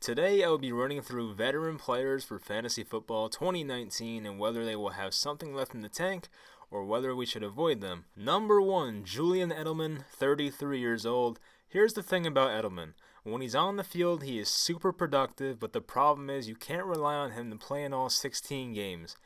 Today I will be running through veteran players for Fantasy Football 2019 and whether they will have something left in the tank or whether we should avoid them. Number 1, Julian Edelman, 33 years old. Here's the thing about Edelman. When he's on the field, he is super productive, but the problem is you can't rely on him to play in all 16 games.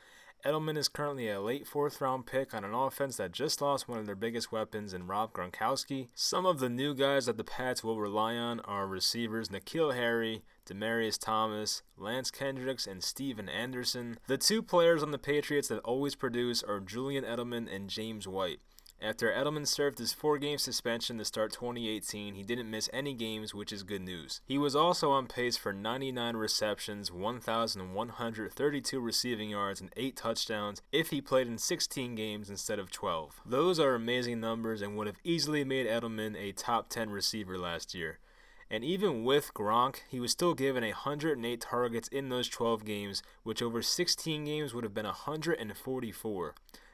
Edelman is currently a late 4th round pick on an offense that just lost one of their biggest weapons in Rob Gronkowski. Some of the new guys that the Pats will rely on are receivers N'Keal Harry, Demaryius Thomas, Lance Kendricks, and Steven Anderson. The two players on the Patriots that always produce are Julian Edelman and James White. After Edelman served his 4-game suspension to start 2018, he didn't miss any games, which is good news. He was also on pace for 99 receptions, 1,132 receiving yards, and 8 touchdowns if he played in 16 games instead of 12. Those are amazing numbers and would have easily made Edelman a top 10 receiver last year. And even with Gronk, he was still given 108 targets in those 12 games, which over 16 games would have been 144.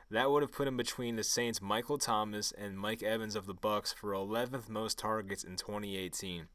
That would have put him between the Saints' Michael Thomas and Mike Evans of the Bucs for 11th most targets in 2018.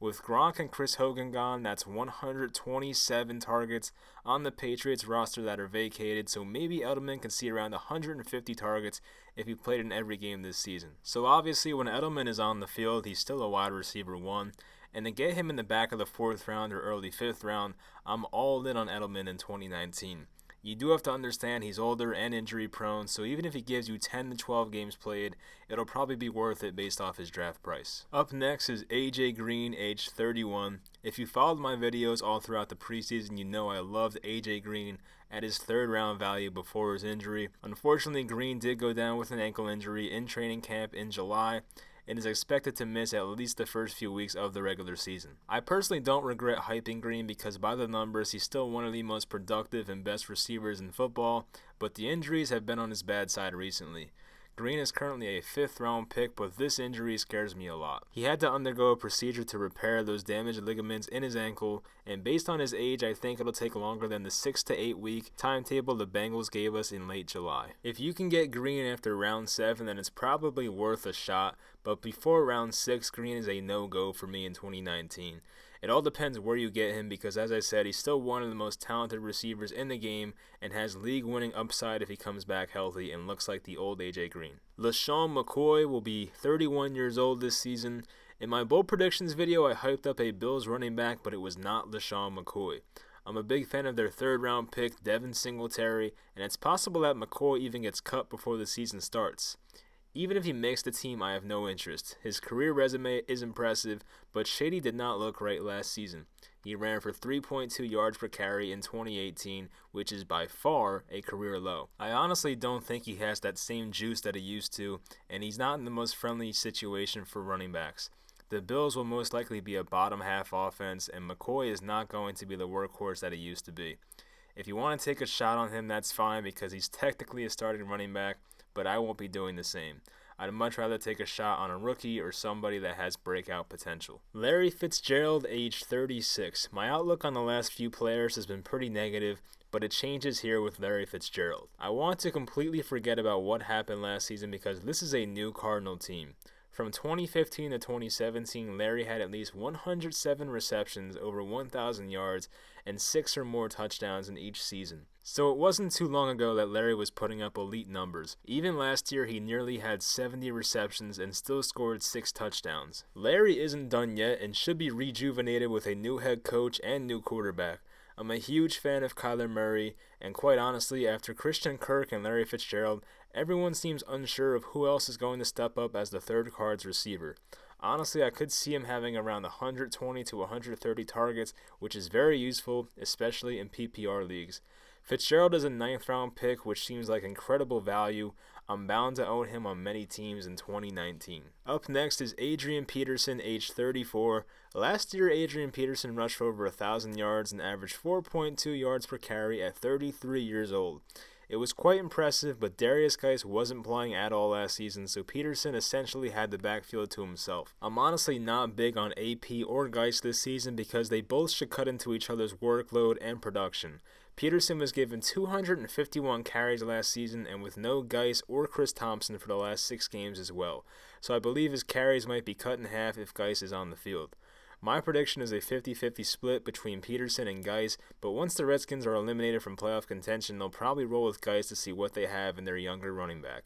With Gronk and Chris Hogan gone, that's 127 targets on the Patriots roster that are vacated, so maybe Edelman can see around 150 targets if he played in every game this season. So obviously when Edelman is on the field, he's still a wide receiver 1, and to get him in the back of the 4th round or early 5th round, I'm all in on Edelman in 2019. You do have to understand he's older and injury prone, so even if he gives you 10 to 12 games played, it'll probably be worth it based off his draft price. Up next is AJ Green, age 31. If you followed my videos all throughout the preseason, you know I loved AJ Green at his 3rd round value before his injury. Unfortunately, Green did go down with an ankle injury in training camp in July, and is expected to miss at least the first few weeks of the regular season. I personally don't regret hyping Green because by the numbers, he's still one of the most productive and best receivers in football, but the injuries have been on his bad side recently. Green is currently a 5th round pick, but this injury scares me a lot. He had to undergo a procedure to repair those damaged ligaments in his ankle, and based on his age, I think it'll take longer than the 6 to 8 week timetable the Bengals gave us in late July. If you can get Green after round 7, then it's probably worth a shot, but before round 6, Green is a no-go for me in 2019. It all depends where you get him because, as I said, he's still one of the most talented receivers in the game and has league-winning upside if he comes back healthy and looks like the old AJ Green. LeSean McCoy will be 31 years old this season. In my bold predictions video, I hyped up a Bills running back, but it was not LeSean McCoy. I'm a big fan of their 3rd round pick, Devin Singletary, and it's possible that McCoy even gets cut before the season starts. Even if he makes the team, I have no interest. His career resume is impressive, but Shady did not look right last season. He ran for 3.2 yards per carry in 2018, which is by far a career low. I honestly don't think he has that same juice that he used to, and he's not in the most friendly situation for running backs. The Bills will most likely be a bottom half offense, and McCoy is not going to be the workhorse that he used to be. If you want to take a shot on him, that's fine because he's technically a starting running back, but I won't be doing the same. I'd much rather take a shot on a rookie or somebody that has breakout potential. Larry Fitzgerald, age 36. My outlook on the last few players has been pretty negative, but it changes here with Larry Fitzgerald. I want to completely forget about what happened last season because this is a new Cardinal team. From 2015 to 2017, Larry had at least 107 receptions, over 1,000 yards, and 6 or more touchdowns in each season. So it wasn't too long ago that Larry was putting up elite numbers. Even last year, he nearly had 70 receptions and still scored 6 touchdowns. Larry isn't done yet and should be rejuvenated with a new head coach and new quarterback. I'm a huge fan of Kyler Murray, and quite honestly, after Christian Kirk and Larry Fitzgerald, everyone seems unsure of who else is going to step up as the 3rd card's receiver. Honestly, I could see him having around 120 to 130 targets, which is very useful, especially in PPR leagues. Fitzgerald is a 9th round pick, which seems like incredible value. I'm bound to own him on many teams in 2019. Up next is Adrian Peterson, age 34. Last year, Adrian Peterson rushed for over 1,000 yards and averaged 4.2 yards per carry at 33 years old. It was quite impressive, but Darius Geis wasn't playing at all last season, so Peterson essentially had the backfield to himself. I'm honestly not big on AP or Geis this season because they both should cut into each other's workload and production. Peterson was given 251 carries last season and with no Geis or Chris Thompson for the last 6 games as well, so I believe his carries might be cut in half if Geis is on the field. My prediction is a 50-50 split between Peterson and Geis, but once the Redskins are eliminated from playoff contention, they'll probably roll with Geis to see what they have in their younger running back.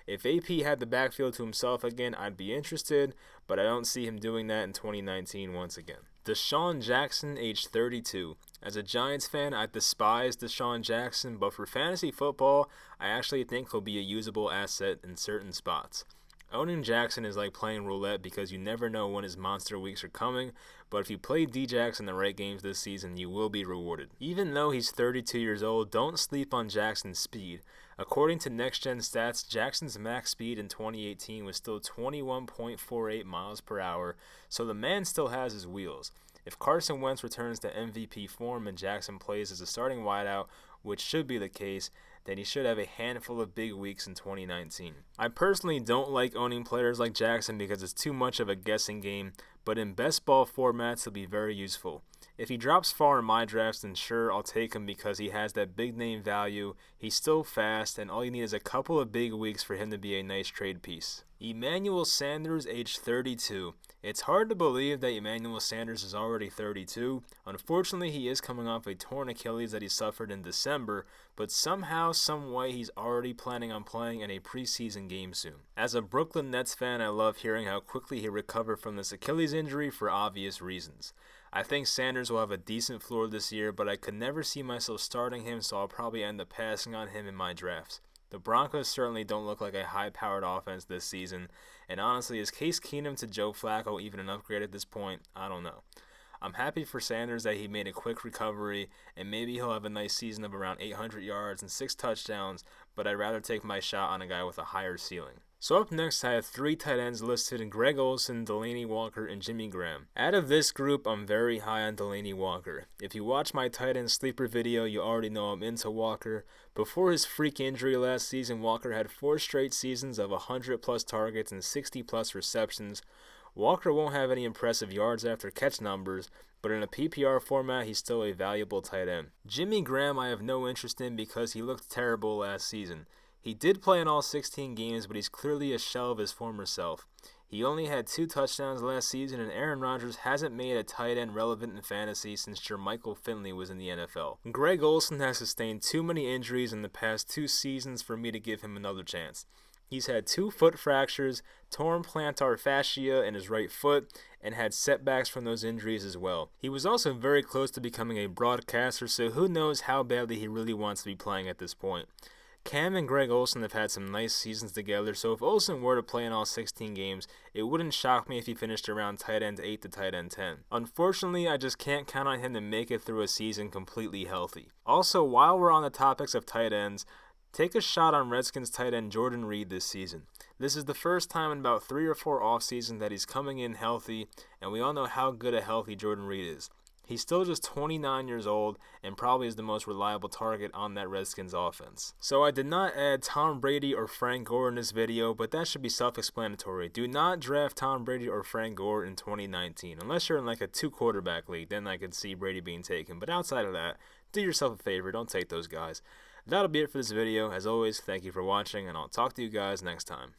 If AP had the backfield to himself again, I'd be interested, but I don't see him doing that in 2019 once again. DeSean Jackson, age 32. As a Giants fan, I despise DeSean Jackson, but for fantasy football, I actually think he'll be a usable asset in certain spots. Owning Jackson is like playing roulette because you never know when his monster weeks are coming, but if you play D-Jax in the right games this season, you will be rewarded. Even though he's 32 years old, don't sleep on Jackson's speed. According to Next Gen Stats, Jackson's max speed in 2018 was still 21.48 miles per hour, so the man still has his wheels. If Carson Wentz returns to MVP form and Jackson plays as a starting wideout, which should be the case, then he should have a handful of big weeks in 2019. I personally don't like owning players like Jackson because it's too much of a guessing game, but in best ball formats he'll be very useful. If he drops far in my drafts, then sure, I'll take him because he has that big name value, he's still fast, and all you need is a couple of big weeks for him to be a nice trade piece. Emmanuel Sanders, age 32. It's hard to believe that Emmanuel Sanders is already 32. Unfortunately, he is coming off a torn Achilles that he suffered in December, but somehow, someway, he's already planning on playing in a preseason game soon. As a Brooklyn Nets fan, I love hearing how quickly he recovered from this Achilles injury for obvious reasons. I think Sanders will have a decent floor this year, but I could never see myself starting him, so I'll probably end up passing on him in my drafts. The Broncos certainly don't look like a high-powered offense this season, and honestly, is Case Keenum to Joe Flacco even an upgrade at this point? I don't know. I'm happy for Sanders that he made a quick recovery, and maybe he'll have a nice season of around 800 yards and 6 touchdowns, but I'd rather take my shot on a guy with a higher ceiling. So up next, I have 3 tight ends listed: Greg Olsen, Delanie Walker, and Jimmy Graham. Out of this group, I'm very high on Delanie Walker. If you watch my tight end sleeper video, you already know I'm into Walker. Before his freak injury last season, Walker had 4 straight seasons of 100-plus targets and 60-plus receptions. Walker won't have any impressive yards after catch numbers, but in a PPR format, he's still a valuable tight end. Jimmy Graham I have no interest in because he looked terrible last season. He did play in all 16 games, but he's clearly a shell of his former self. He only had 2 touchdowns last season, and Aaron Rodgers hasn't made a tight end relevant in fantasy since Jermichael Finley was in the NFL. Greg Olsen has sustained too many injuries in the past 2 seasons for me to give him another chance. He's had 2 foot fractures, torn plantar fascia in his right foot, and had setbacks from those injuries as well. He was also very close to becoming a broadcaster, so who knows how badly he really wants to be playing at this point. Cam and Greg Olsen have had some nice seasons together, so if Olsen were to play in all 16 games, it wouldn't shock me if he finished around tight end 8 to tight end 10. Unfortunately, I just can't count on him to make it through a season completely healthy. Also, while we're on the topics of tight ends, take a shot on Redskins tight end Jordan Reed this season. This is the first time in about 3 or 4 off seasons that he's coming in healthy, and we all know how good a healthy Jordan Reed is. He's still just 29 years old and probably is the most reliable target on that Redskins offense. So I did not add Tom Brady or Frank Gore in this video, but that should be self-explanatory. Do not draft Tom Brady or Frank Gore in 2019. Unless you're in like a 2-quarterback league, then I could see Brady being taken. But outside of that, do yourself a favor, don't take those guys. That'll be it for this video. As always, thank you for watching, and I'll talk to you guys next time.